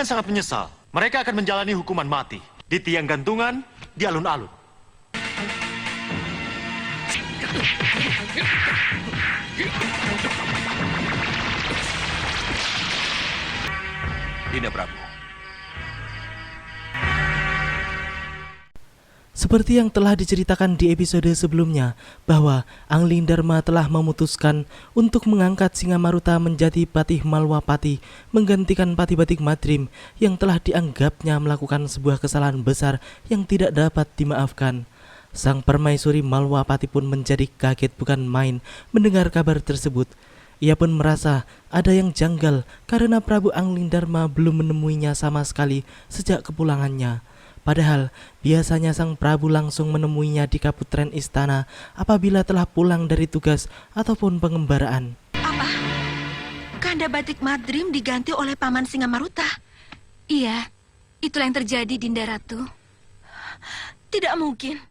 Kalian sangat menyesal. Mereka akan menjalani hukuman mati di tiang gantungan di alun-alun. Dinda Prabu. Seperti yang telah diceritakan di episode sebelumnya, bahwa Angling Dharma telah memutuskan untuk mengangkat Singamaruta menjadi Patih Malwapati, menggantikan Patih Batik Madrim yang telah dianggapnya melakukan sebuah kesalahan besar yang tidak dapat dimaafkan. Sang permaisuri Malwapati pun menjadi kaget bukan main mendengar kabar tersebut. Ia pun merasa ada yang janggal karena Prabu Angling Dharma belum menemuinya sama sekali sejak kepulangannya. Padahal biasanya sang Prabu langsung menemuinya di kaputren istana apabila telah pulang dari tugas ataupun pengembaraan. Apa? Kanda Batik Madrim diganti oleh Paman Singamaruta? Iya, itulah yang terjadi, Dinda Ratu. Tidak mungkin.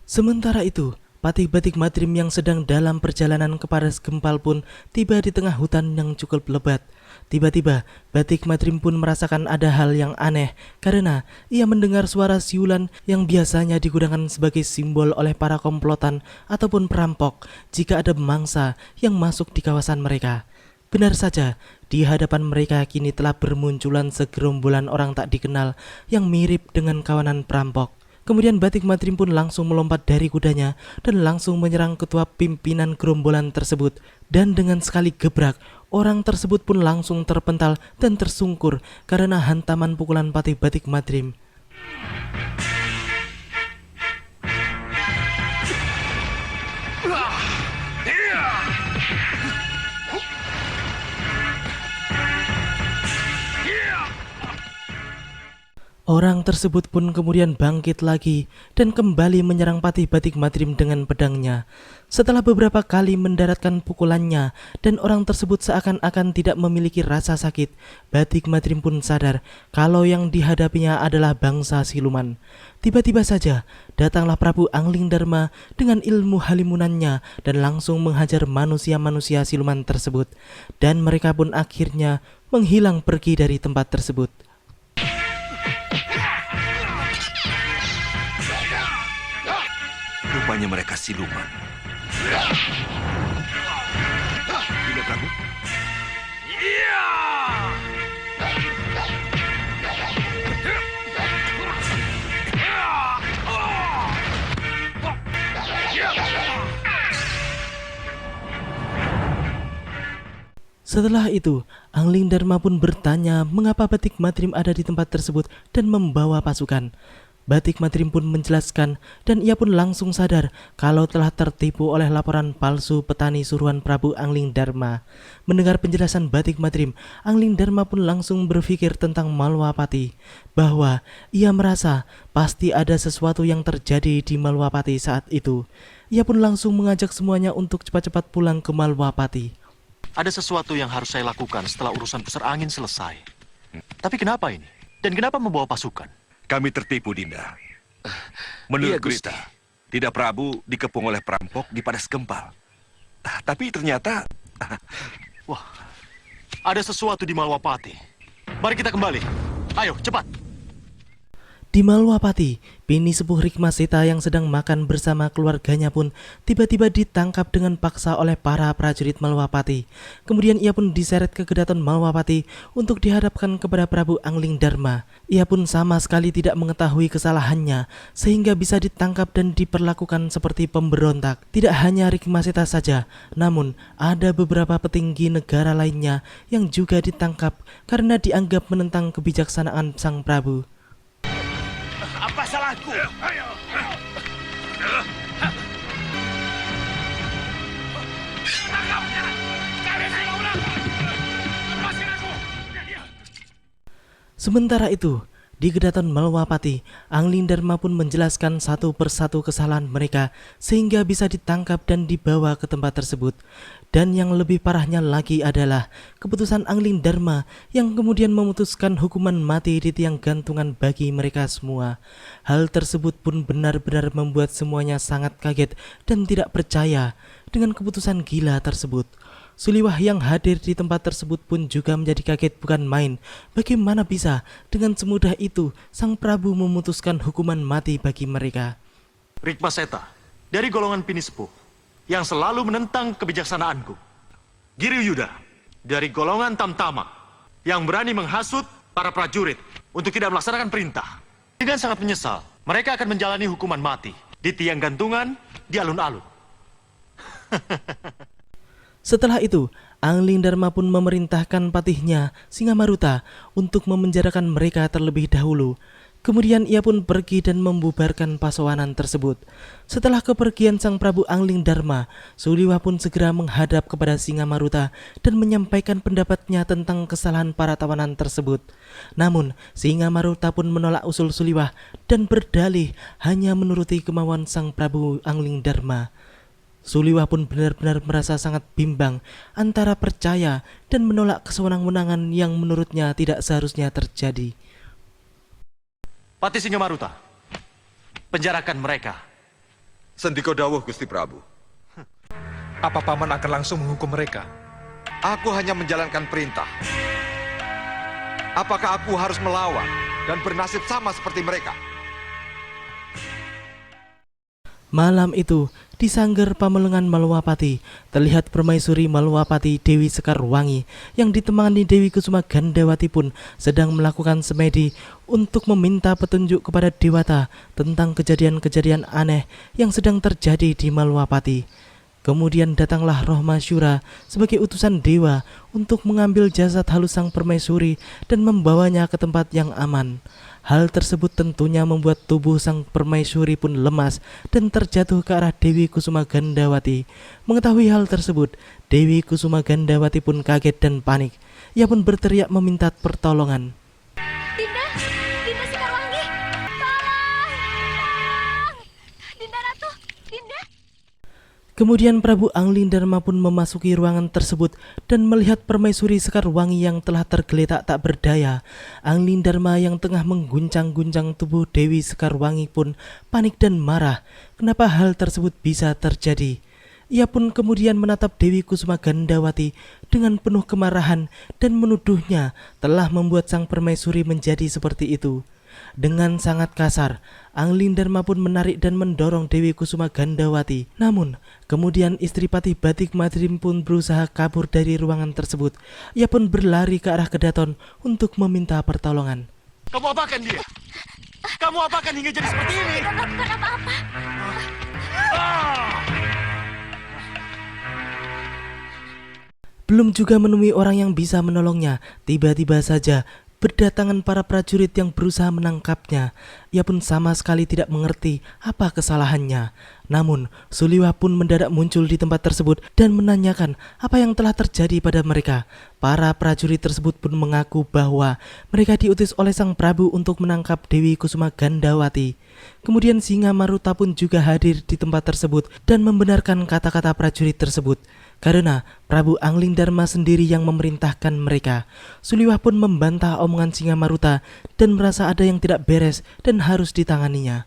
Sementara itu, Patih Batik Madrim yang sedang dalam perjalanan ke Paras Gempal pun tiba di tengah hutan yang cukup lebat. Tiba-tiba, Batik Madrim pun merasakan ada hal yang aneh karena ia mendengar suara siulan yang biasanya digunakan sebagai simbol oleh para komplotan ataupun perampok jika ada mangsa yang masuk di kawasan mereka. Benar saja, di hadapan mereka kini telah bermunculan segerombolan orang tak dikenal yang mirip dengan kawanan perampok. Kemudian Batik Madrim pun langsung melompat dari kudanya dan langsung menyerang ketua pimpinan gerombolan tersebut. Dan dengan sekali gebrak, orang tersebut pun langsung terpental dan tersungkur karena hantaman pukulan Patih Batik Madrim. Orang tersebut pun kemudian bangkit lagi dan kembali menyerang Patih Batik Madrim dengan pedangnya. Setelah beberapa kali mendaratkan pukulannya dan orang tersebut seakan-akan tidak memiliki rasa sakit, Batik Madrim pun sadar kalau yang dihadapinya adalah bangsa siluman. Tiba-tiba saja datanglah Prabu Angling Dharma dengan ilmu halimunannya dan langsung menghajar manusia-manusia siluman tersebut. Dan mereka pun akhirnya menghilang pergi dari tempat tersebut. Rupanya mereka siluman. Dinda Prabu. Setelah itu, Angling Dharma pun bertanya mengapa Batik Madrim ada di tempat tersebut dan membawa pasukan. Batik Madrim pun menjelaskan dan ia pun langsung sadar kalau telah tertipu oleh laporan palsu petani suruhan Prabu Angling Dharma. Mendengar penjelasan Batik Madrim, Angling Dharma pun langsung berpikir tentang Malwapati, bahwa ia merasa pasti ada sesuatu yang terjadi di Malwapati saat itu. Ia pun langsung mengajak semuanya untuk cepat-cepat pulang ke Malwapati. Ada sesuatu yang harus saya lakukan setelah urusan pusar angin selesai. Tapi kenapa ini? Dan kenapa membawa pasukan? Kami tertipu, Dinda. Menurut Iya, Gusti. berita, Dinda Prabu dikepung oleh perampok di Padas Gempal. Tapi ternyata... Wah, ada sesuatu di Malwapati. Mari kita kembali. Ayo, cepat. Di Malwapati, Bini Sepuh Rikmaseta yang sedang makan bersama keluarganya pun tiba-tiba ditangkap dengan paksa oleh para prajurit Malwapati. Kemudian ia pun diseret ke Kedaton Malwapati untuk dihadapkan kepada Prabu Angling Dharma. Ia pun sama sekali tidak mengetahui kesalahannya sehingga bisa ditangkap dan diperlakukan seperti pemberontak. Tidak hanya Rikmaseta saja, namun ada beberapa petinggi negara lainnya yang juga ditangkap karena dianggap menentang kebijaksanaan sang Prabu. Apa salahku? Sementara itu, di Kedaton Malwapati, Angling Dharma pun menjelaskan satu persatu kesalahan mereka sehingga bisa ditangkap dan dibawa ke tempat tersebut. Dan yang lebih parahnya lagi adalah keputusan Angling Dharma yang kemudian memutuskan hukuman mati di tiang gantungan bagi mereka semua. Hal tersebut pun benar-benar membuat semuanya sangat kaget dan tidak percaya dengan keputusan gila tersebut. Suliwah yang hadir di tempat tersebut pun juga menjadi kaget bukan main. Bagaimana bisa dengan semudah itu sang Prabu memutuskan hukuman mati bagi mereka? Rikmaseta, dari golongan Pinisepuh, yang selalu menentang kebijaksanaanku. Giryuda, dari golongan Tamtama, yang berani menghasut para prajurit untuk tidak melaksanakan perintah. Dengan sangat menyesal, mereka akan menjalani hukuman mati di tiang gantungan di alun-alun. Setelah itu, Angling Dharma pun memerintahkan patihnya, Singamaruta, untuk memenjarakan mereka terlebih dahulu. Kemudian ia pun pergi dan membubarkan pasowanan tersebut. Setelah kepergian sang Prabu Angling Dharma, Suliwah pun segera menghadap kepada Singamaruta dan menyampaikan pendapatnya tentang kesalahan para tawanan tersebut. Namun, Singamaruta pun menolak usul Suliwah dan berdalih hanya menuruti kemauan sang Prabu Angling Dharma. Suliwah pun benar-benar merasa sangat bimbang antara percaya dan menolak kesewenang-wenangan yang menurutnya tidak seharusnya terjadi. Patih Singamaruta, penjarakan mereka. Sendiko dawuh, Gusti Prabu. Apa paman akan langsung menghukum mereka? Aku hanya menjalankan perintah. Apakah aku harus melawan dan bernasib sama seperti mereka? Malam itu, di sanggar Pamelengan Malwapati, terlihat permaisuri Malwapati Dewi Sekarwangi yang ditemani Dewi Kusuma Gandawati pun sedang melakukan semedi untuk meminta petunjuk kepada Dewata tentang kejadian-kejadian aneh yang sedang terjadi di Malwapati. Kemudian datanglah Roh Masyura sebagai utusan dewa untuk mengambil jasad halus sang permaisuri dan membawanya ke tempat yang aman. Hal tersebut tentunya membuat tubuh sang permaisuri pun lemas dan terjatuh ke arah Dewi Kusuma Gandawati. Mengetahui hal tersebut, Dewi Kusuma Gandawati pun kaget dan panik. Ia pun berteriak meminta pertolongan. Dinda, Dinda Sekarwangi, tolong, Dinda Ratu, Dinda. Kemudian Prabu Angling Dharma pun memasuki ruangan tersebut dan melihat permaisuri Sekarwangi yang telah tergeletak tak berdaya. Angling Dharma yang tengah mengguncang-guncang tubuh Dewi Sekarwangi pun panik dan marah. Kenapa hal tersebut bisa terjadi? Ia pun kemudian menatap Dewi Kusuma Gandawati dengan penuh kemarahan dan menuduhnya telah membuat sang permaisuri menjadi seperti itu. Dengan sangat kasar, Angling Dharma pun menarik dan mendorong Dewi Kusuma Gandawati. Namun, kemudian istri Patih Batik Madrim pun berusaha kabur dari ruangan tersebut. Ia pun berlari ke arah Kedaton untuk meminta pertolongan. Kamu apakan dia? Kamu apakan hingga jadi seperti ini? Tidak melakukan apa-apa. Belum juga menemui orang yang bisa menolongnya, tiba-tiba saja berdatangan para prajurit yang berusaha menangkapnya. Ia pun sama sekali tidak mengerti apa kesalahannya. Namun, Suliwah pun mendadak muncul di tempat tersebut dan menanyakan apa yang telah terjadi pada mereka. Para prajurit tersebut pun mengaku bahwa mereka diutus oleh sang Prabu untuk menangkap Dewi Kusuma Gandawati. Kemudian Singamaruta pun juga hadir di tempat tersebut dan membenarkan kata-kata prajurit tersebut. Karena Prabu Angling Dharma sendiri yang memerintahkan mereka. Suliwah pun membantah omongan Singamaruta dan merasa ada yang tidak beres dan harus ditanganinya.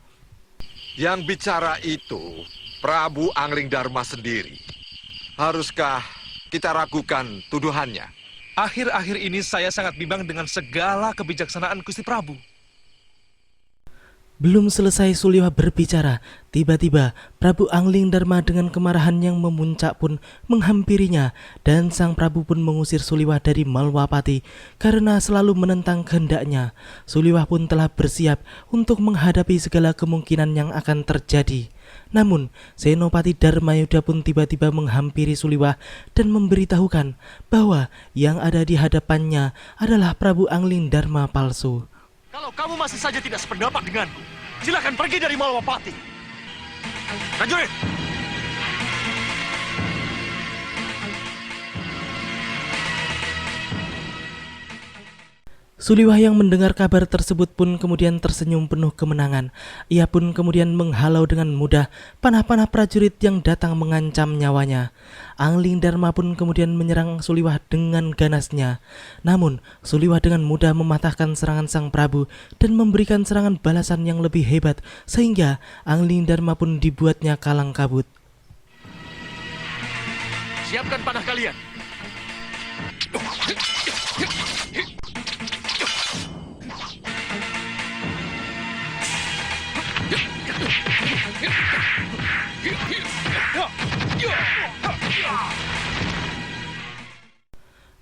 Yang bicara itu Prabu Angling Dharma sendiri. Haruskah kita ragukan tuduhannya? Akhir-akhir ini saya sangat bimbang dengan segala kebijaksanaan Gusti Prabu. Belum selesai Suliwah berbicara, tiba-tiba Prabu Angling Dharma dengan kemarahan yang memuncak pun menghampirinya dan sang Prabu pun mengusir Suliwah dari Malwapati karena selalu menentang kehendaknya. Suliwah pun telah bersiap untuk menghadapi segala kemungkinan yang akan terjadi. Namun, Senopati Dharmayuda pun tiba-tiba menghampiri Suliwah dan memberitahukan bahwa yang ada di hadapannya adalah Prabu Angling Dharma palsu. Kalau kamu masih saja tidak sependapat denganku, silakan pergi dari Malwapati. Prajurit! Suliwah yang mendengar kabar tersebut pun kemudian tersenyum penuh kemenangan. Ia pun kemudian menghalau dengan mudah panah-panah prajurit yang datang mengancam nyawanya. Angling Dharma pun kemudian menyerang Suliwah dengan ganasnya. Namun, Suliwah dengan mudah mematahkan serangan sang Prabu dan memberikan serangan balasan yang lebih hebat sehingga Angling Dharma pun dibuatnya kalang kabut. Siapkan panah kalian.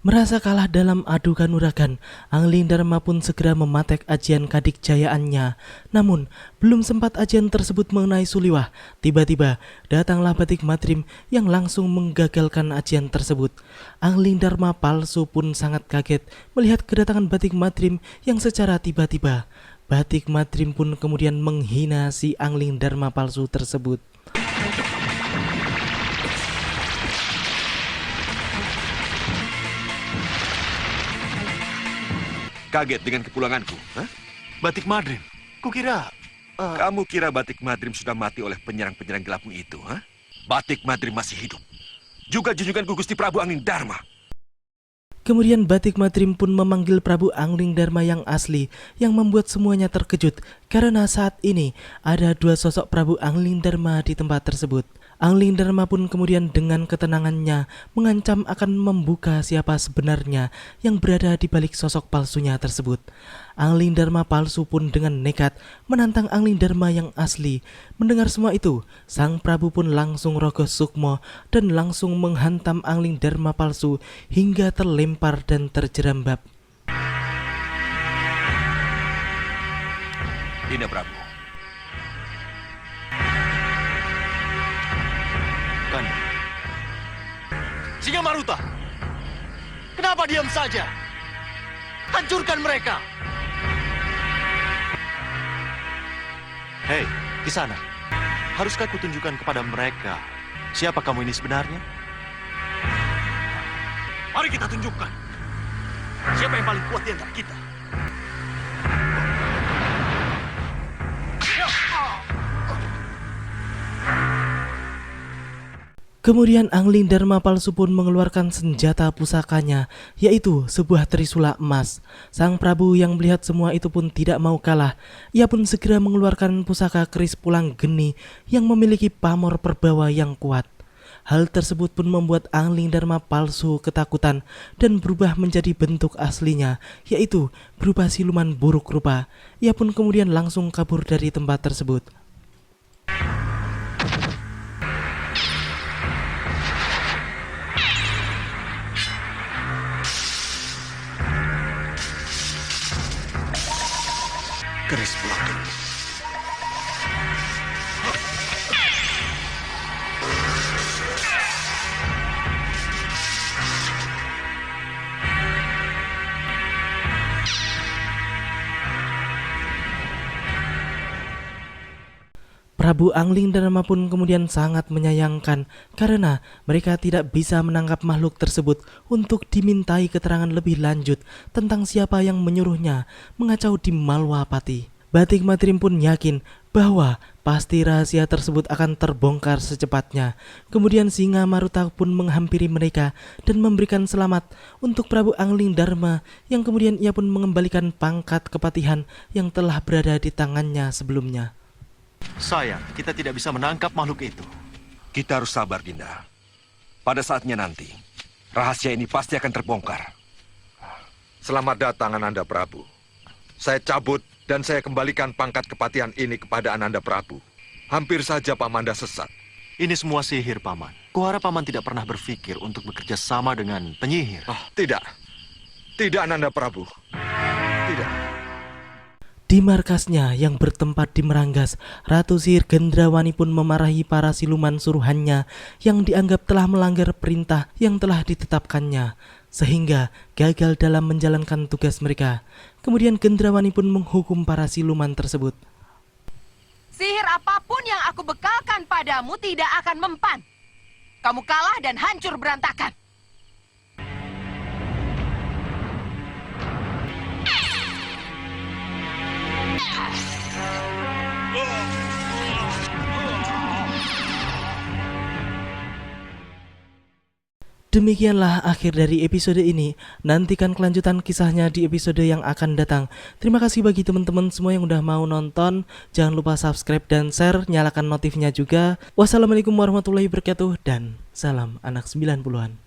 Merasa kalah dalam adu kanuragan, Angling Dharma pun segera mematek ajian kadikjayaannya. Namun, belum sempat ajian tersebut mengenai Suliwah, tiba-tiba datanglah Batik Madrim yang langsung menggagalkan ajian tersebut. Angling Dharma palsu pun sangat kaget melihat kedatangan Batik Madrim yang secara tiba-tiba. Batik Madrim pun kemudian menghina si Angling Dharma palsu tersebut. Kaget dengan kepulanganku? Hah? Batik Madrim, kukira... Kamu kira Batik Madrim sudah mati oleh penyerang-penyerang gelapmu itu? Hah? Batik Madrim masih hidup. Juga junjunganku Gusti Prabu Angling Dharma. Kemudian Batik Madrim pun memanggil Prabu Angling Dharma yang asli, yang membuat semuanya terkejut karena saat ini ada dua sosok Prabu Angling Dharma di tempat tersebut. Angling Dharma pun kemudian dengan ketenangannya mengancam akan membuka siapa sebenarnya yang berada di balik sosok palsunya tersebut. Angling Dharma palsu pun dengan nekat menantang Angling Dharma yang asli. Mendengar semua itu, sang Prabu pun langsung rogoh sukmo dan langsung menghantam Angling Dharma palsu hingga terlempar dan terjerambab. Dinda Prabu, Kanda. Singa Maruta, kenapa diam saja? Hancurkan mereka! Hei, di sana. Haruskah kutunjukkan kepada mereka siapa kamu ini sebenarnya? Mari kita tunjukkan siapa yang paling kuat di antara kita. Kemudian Angling Dharma palsu pun mengeluarkan senjata pusakanya, yaitu sebuah trisula emas. Sang Prabu yang melihat semua itu pun tidak mau kalah. Ia pun segera mengeluarkan pusaka keris pulang geni yang memiliki pamor perbawa yang kuat. Hal tersebut pun membuat Angling Dharma palsu ketakutan dan berubah menjadi bentuk aslinya, yaitu berupa siluman buruk rupa. Ia pun kemudian langsung kabur dari tempat tersebut. keris pulang. Prabu Angling Dharma pun kemudian sangat menyayangkan karena mereka tidak bisa menangkap makhluk tersebut untuk dimintai keterangan lebih lanjut tentang siapa yang menyuruhnya mengacau di Malwapati. Batik Madrim pun yakin bahwa pasti rahasia tersebut akan terbongkar secepatnya. Kemudian Singa Maruta pun menghampiri mereka dan memberikan selamat untuk Prabu Angling Dharma yang kemudian ia pun mengembalikan pangkat kepatihan yang telah berada di tangannya sebelumnya. Sayang, kita tidak bisa menangkap makhluk itu. Kita harus sabar, Dinda. Pada saatnya nanti, rahasia ini pasti akan terbongkar. Selamat datang, Ananda Prabu. Saya cabut dan saya kembalikan pangkat kepatihan ini kepada Ananda Prabu. Hampir saja Pamanda sesat. Ini semua sihir, Paman. Kuharap Paman tidak pernah berpikir untuk bekerja sama dengan penyihir. Tidak. Tidak, Ananda Prabu. Tidak. Di markasnya yang bertempat di Meranggas, Ratu Sihir Gendrawani pun memarahi para siluman suruhannya yang dianggap telah melanggar perintah yang telah ditetapkannya, sehingga gagal dalam menjalankan tugas mereka. Kemudian Gendrawani pun menghukum para siluman tersebut. Sihir apapun yang aku bekalkan padamu tidak akan mempan. Kamu kalah dan hancur berantakan. Demikianlah akhir dari episode ini. Nantikan kelanjutan kisahnya di episode yang akan datang. Terima kasih bagi teman-teman semua yang udah mau nonton. Jangan lupa subscribe dan share, nyalakan notifnya juga. Wassalamualaikum warahmatullahi wabarakatuh dan salam anak 90-an.